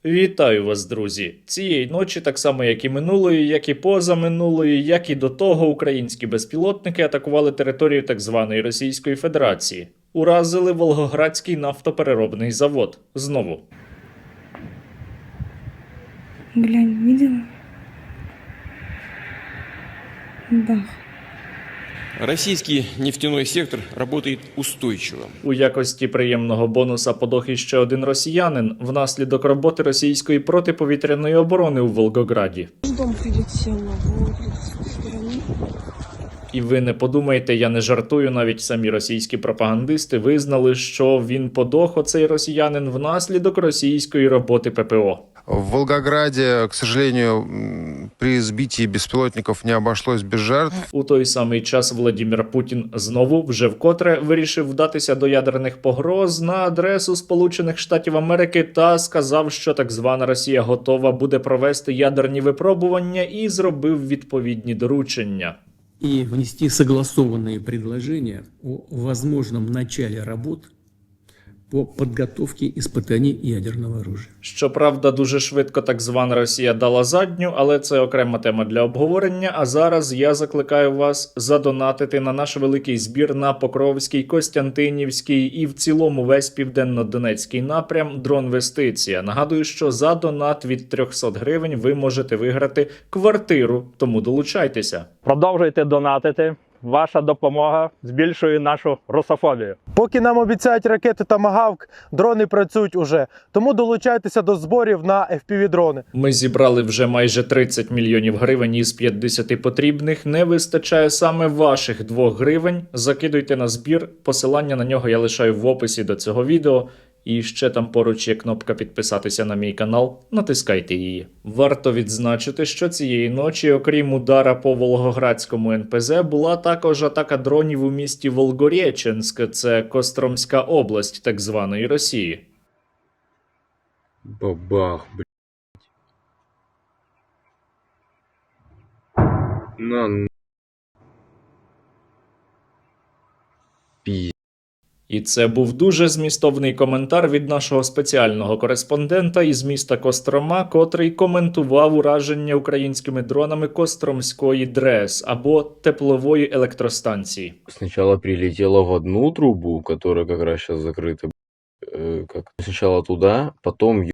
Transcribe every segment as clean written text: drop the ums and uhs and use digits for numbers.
Вітаю вас, друзі! Цієї ночі, так само як і минулої, як і позаминулої, як і до того, українські безпілотники атакували територію так званої Російської Федерації. Уразили Волгоградський нафтопереробний завод. Знову. Глянь, видела? Бах. Российский нефтяной сектор работает устойчиво. У якості приємного бонуса подох іще один росіянин внаслідок роботи російської протиповітряної оборони у Волгограді. Дом прилетел на с стороны. І ви не подумайте, я не жартую, навіть самі російські пропагандисти визнали, що він подох, оцей росіянин, внаслідок російської роботи ППО. В Волгограде, к сожалению, при сбитии беспилотников не обошлось без жертв. У той самий час Владимир Путін знову, вже вкотре, вирішив вдатися до ядерних погроз на адресу Сполучених Штатів Америки та сказав, що так звана Росія готова буде провести ядерні випробування і зробив відповідні доручення. И внести согласованные предложения о возможном начале работ по подготовке испытаний ядерного оружия. Щоправда, дуже швидко так звана Росія дала задню, але це окрема тема для обговорення. А зараз я закликаю вас задонатити на наш великий збір на Покровський, Костянтинівський і в цілому весь південно-донецький напрям «Дронвестиція». Нагадую, що за донат від 300 гривень ви можете виграти квартиру, тому долучайтеся. Продовжуйте донатити. Ваша допомога збільшує нашу русофобію. Поки нам обіцяють ракети «Томагавк», дрони працюють уже. Тому долучайтеся до зборів на FPV-дрони. Ми зібрали вже майже 30 мільйонів гривень із 50 потрібних. Не вистачає саме ваших 2 гривень. Закидуйте на збір. Посилання на нього я лишаю в описі до цього відео. І ще там поруч є кнопка підписатися на мій канал, натискайте її. Варто відзначити, що цієї ночі, окрім удара по Волгоградському НПЗ, була також атака дронів у місті Волгореченськ, це Костромська область так званої Росії. Бабах, блядь. І це був дуже змістовний коментар від нашого спеціального кореспондента із міста Кострома, котрий коментував ураження українськими дронами Костромської ДРЕС або теплової електростанції. Сначала прилетело в одну трубу, которая как раз сейчас закрыта. Сначала туда, потом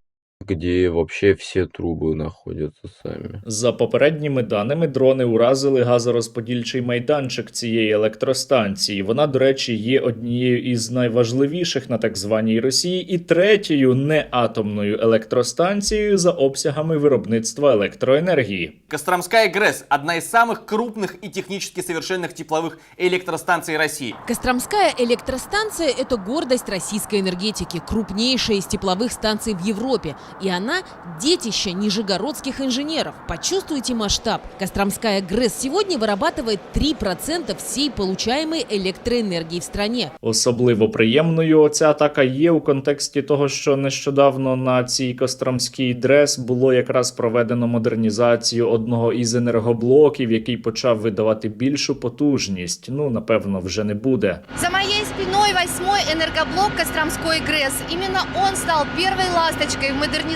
где вообще все трубы находятся сами. За попередніми даними, дрони уразили газорозподільчий майданчик цієї електростанції. Вона, до речі, є однією із найважливіших на так званій Росії і третьою неатомною електростанцією за обсягами виробництва електроенергії. Костромская ГРЭС – одна из самых крупных и технически совершенных тепловых электростанций России. Костромская электростанция – это гордость российской энергетики, крупнейшая из тепловых станций в Европе. И она – детище нижегородских инженеров. Почувствуйте масштаб. Костромская ГРЭС сегодня вырабатывает 3% всей получаемой электроэнергии в стране. Особливо приємною оця атака є у контексті того, що нещодавно на цій Костромській ДРЕС було якраз проведено модернізацію одного із енергоблоків, який почав видавати більшу потужність. Ну, напевно, вже не буде. За моей спиной 8-й энергоблок Костромской ГРЭС. Именно он стал первой ласточкой в модернизации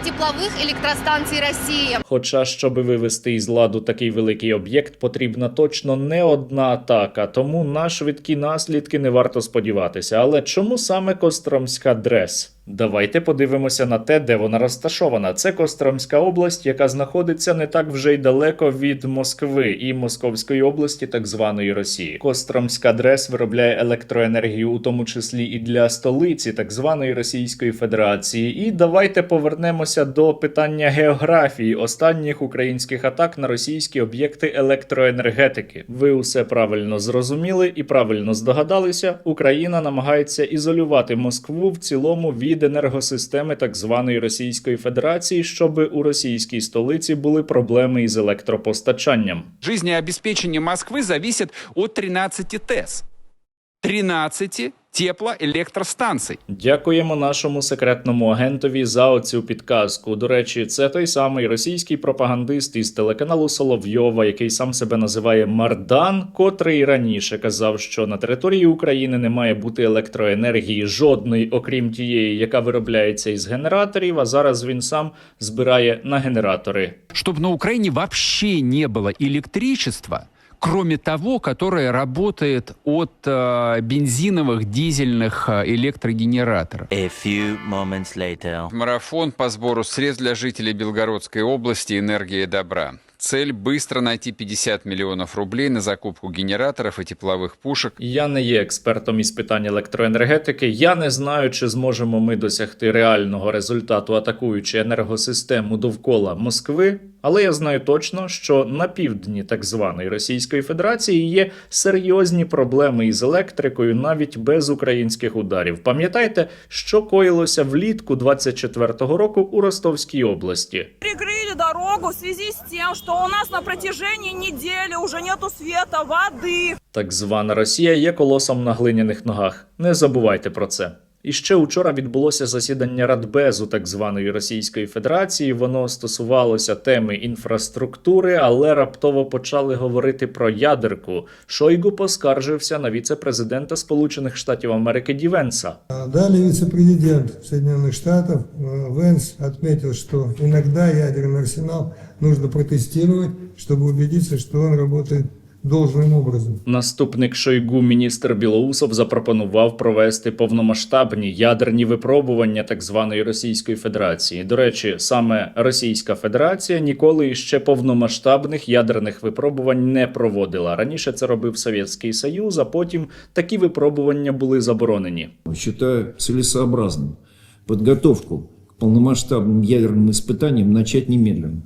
тепловых электростанций России. Хоча, щоб вивести із ладу такий великий об'єкт, потрібна точно не одна атака, тому на швидкі наслідки не варто сподіватися. Але чому саме Костромська ДРЕС? Давайте подивимося на те, де вона розташована. Це Костромська область, яка знаходиться не так вже й далеко від Москви і Московської області так званої Росії. Костромська ДРЕС виробляє електроенергію у тому числі і для столиці так званої Російської Федерації. І давайте повернемося до питання географії останніх українських атак на російські об'єкти електроенергетики. Ви усе правильно зрозуміли і правильно здогадалися. Україна намагається ізолювати Москву в цілому від енергосистеми так званої Російської Федерації, щоб у російській столиці були проблеми із електропостачанням. Жизнеобеспечение Москвы зависит от 13 ТЭС. 13 теплоэлектростанций. Дякуємо нашому секретному агентові за оцю підказку. До речі, це той самий російський пропагандист із телеканалу Соловйова, який сам себе називає Мардан, котрий раніше казав, що на території України не має бути електроенергії жодної, окрім тієї, яка виробляється із генераторів, а зараз він сам збирає на генератори. Чтобы на Украине вообще не было электричества, кроме того, которое работает от бензиновых, дизельных электрогенераторов. Марафон по сбору средств для жителей Белгородской области «Энергия добра». Цель – быстро найти 50 миллионов рублей на закупку генераторов и тепловых пушек. Я не є експертом із питань електроенергетики. Я не знаю, чи зможемо ми досягти реального результату, атакуючи енергосистему довкола Москви. Але я знаю точно, що на півдні так званої Російської Федерації є серйозні проблеми із електрикою навіть без українських ударів. Пам'ятаєте, що коїлося влітку 24-го року у Ростовській області? Перекрыли дорогу в связи с тем, что у нас на протяжении недели уже нету света, воды. Так звана Росія є колосом на глиняних ногах. Не забувайте про це. І ще учора відбулося засідання Радбезу так званої Російської Федерації. Воно стосувалося теми інфраструктури, але раптово почали говорити про ядерку. Шойгу поскаржився на віце-президента Сполучених Штатів Америки Ді Венса. Далее вице-президент Соединенных Штатов Венс отметил, что иногда ядерный арсенал нужно протестировать, чтобы убедиться, что он работает должним образом. Наступник Шойгу, міністр Білоусов, запропонував провести повномасштабні ядерні випробування так званої Російської Федерації. До речі, саме Російська Федерація ніколи ще повномасштабних ядерних випробувань не проводила. Раніше це робив Совєтський Союз, а потім такі випробування були заборонені. Считаю целесообразным подготовку к полномасштабным ядерным испытаниям начать немедленно.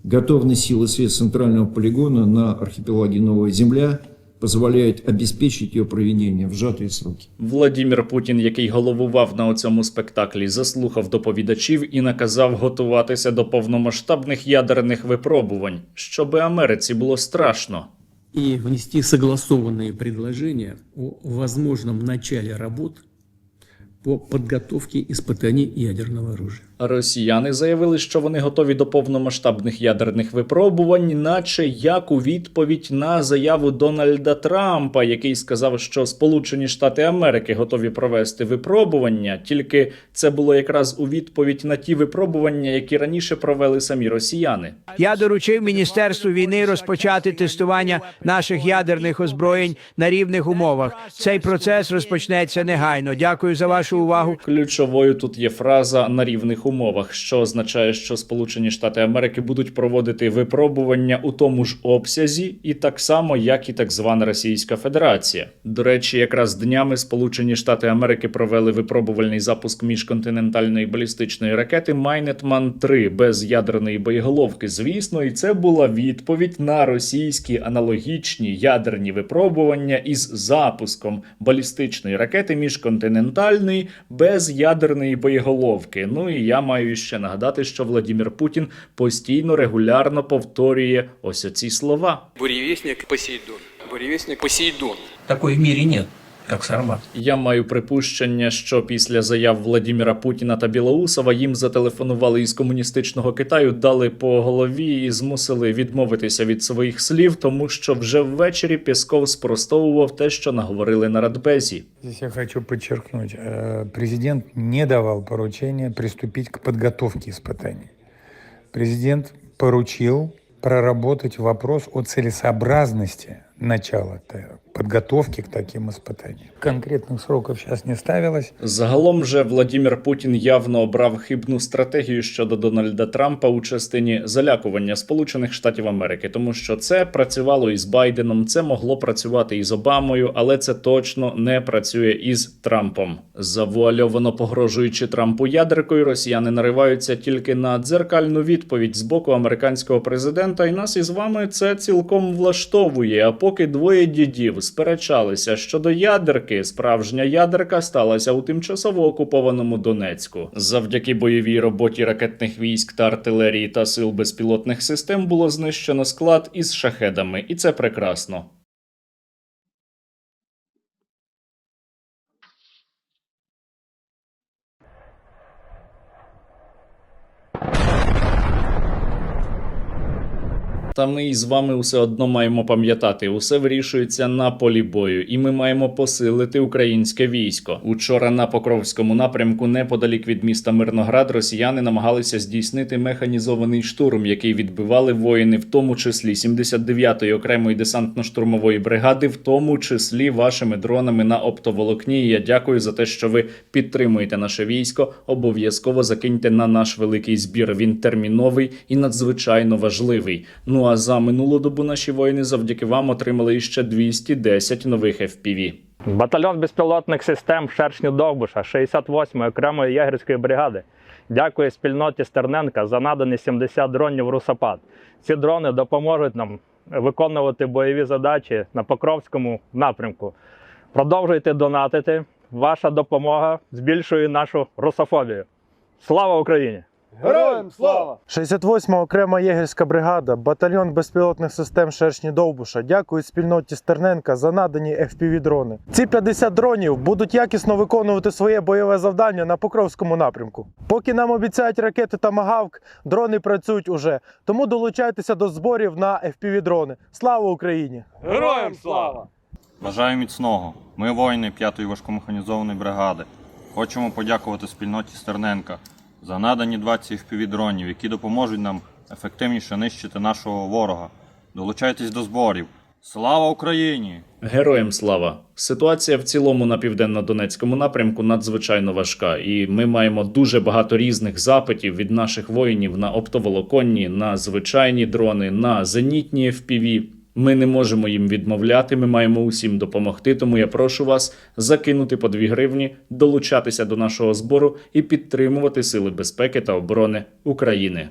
Готовность силы средств центрального полигона на архипелаге Новая Земля позволяет обеспечить ее проведение в сжатые сроки. Владимир Путін, який головував на цьому спектаклі, заслухав доповідачів і наказав готуватися до повномасштабних ядерних випробувань, щоби Америці було страшно. И внести согласованные предложения о возможном начале работ по подготовке испытаний ядерного оружия. Росіяни заявили, що вони готові до повномасштабних ядерних випробувань, наче як у відповідь на заяву Дональда Трампа, який сказав, що Сполучені Штати Америки готові провести випробування, тільки це було якраз у відповідь на ті випробування, які раніше провели самі росіяни. Я доручив Міністерству війни розпочати тестування наших ядерних озброєнь на рівних умовах. Цей процес розпочнеться негайно. Дякую за вашу увагу. Ключовою тут є фраза «на рівних умовах», що означає, що Сполучені Штати Америки будуть проводити випробування у тому ж обсязі і так само, як і так звана Російська Федерація. До речі, якраз днями Сполучені Штати Америки провели випробувальний запуск міжконтинентальної балістичної ракети Майнетман-3 без ядерної боєголовки, звісно, і це була відповідь на російські аналогічні ядерні випробування із запуском балістичної ракети міжконтинентальної без ядерної боєголовки. Ну і я маю ще нагадати, що Владимир Путін постійно, регулярно повторює ось оці слова. Буревестник Посейдон. Буревестник Посейдон. Такой в мире нет, как Сармат. Я маю припущення, що після заяв Владимира Путіна та Білоусова їм зателефонували із комуністичного Китаю, дали по голові і змусили відмовитися від своїх слів, тому що вже ввечері Пєсков спростовував те, що наговорили на Радбезі. Здесь я хочу подчеркнуть, президент не давал поручения приступить к подготовке испытаний. Президент поручил проработать вопрос о целесообразности начала подготовки к таким испытаниям. Конкретных сроков сейчас не ставилось. Загалом же Владимир Путін явно обрав хибну стратегію щодо Дональда Трампа у частині залякування Сполучених Штатів Америки, тому що це працювало із Байденом, це могло працювати із Обамою, але це точно не працює із Трампом. Завуальовано погрожуючи Трампу ядеркою, росіяни нариваються тільки на дзеркальну відповідь з боку американського президента, і нас із вами це цілком влаштовує. А поки двоє дідів сперечалися щодо ядерки, справжня ядерка сталася у тимчасово окупованому Донецьку. Завдяки бойовій роботі ракетних військ та артилерії та сил безпілотних систем було знищено склад із шахедами, і це прекрасно. Та ми із вами усе одно маємо пам'ятати, усе вирішується на полі бою, і ми маємо посилити українське військо. Учора на Покровському напрямку, неподалік від міста Мирноград, росіяни намагалися здійснити механізований штурм, який відбивали воїни, в тому числі 79-ї окремої десантно-штурмової бригади, в тому числі вашими дронами на оптоволокні. І я дякую за те, що ви підтримуєте наше військо. Обов'язково закиньте на наш великий збір. Він терміновий і надзвичайно важливий. Ну а за минулу добу наші воїни завдяки вам отримали іще 210 нових FPV. Батальйон безпілотних систем Шершні-Довбуша 68-ї окремої ягерської бригади дякує спільноті Стерненка за надані 70 дронів «Русопад». Ці дрони допоможуть нам виконувати бойові задачі на Покровському напрямку. Продовжуйте донатити. Ваша допомога збільшує нашу русофобію. Слава Україні! Героям слава! 68-ма окрема єгерська бригада, батальйон безпілотних систем Шершні Довбуша дякують спільноті Стерненка за надані FPV-дрони. Ці 50 дронів будуть якісно виконувати своє бойове завдання на Покровському напрямку. Поки нам обіцяють ракети «Томагавк», дрони працюють уже. Тому долучайтеся до зборів на FPV-дрони. Слава Україні! Героям слава! Бажаю міцного. Ми воїни 5-ї важкомеханізованої бригади. Хочемо подякувати спільноті Стерненка за надані 20 FPV-дронів, які допоможуть нам ефективніше нищити нашого ворога. Долучайтесь до зборів. Слава Україні! Героям слава! Ситуація в цілому на південно-донецькому напрямку надзвичайно важка, і ми маємо дуже багато різних запитів від наших воїнів на оптоволоконні, на звичайні дрони, на зенітні FPV. Ми не можемо їм відмовляти, ми маємо усім допомогти, тому я прошу вас закинути по 2 гривні, долучатися до нашого збору і підтримувати Сили безпеки та оборони України.